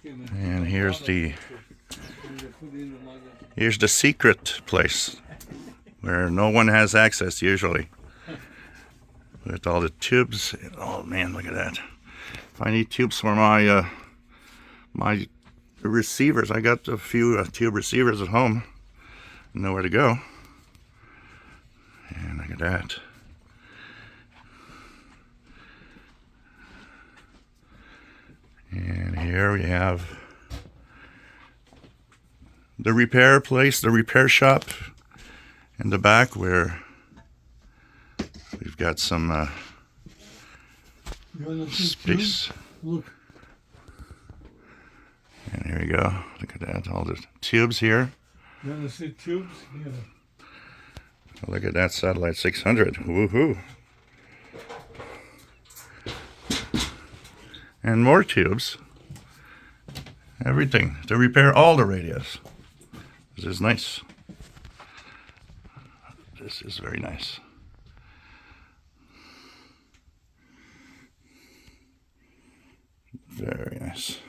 And here's the secret place where no one has access usually. With all the tubes. Oh man, look at that. If I need tubes for my my receivers, I got a few tube receivers at home. Nowhere to go. And look at that. And here we have the repair place, the repair shop in the back where we've got some space. Look. And here we go. Look at that. All the tubes here. You want to see tubes? Yeah. Look at that satellite 600. Woohoo. And more tubes. Everything to repair all the radios. This is nice. This is very nice. Very nice.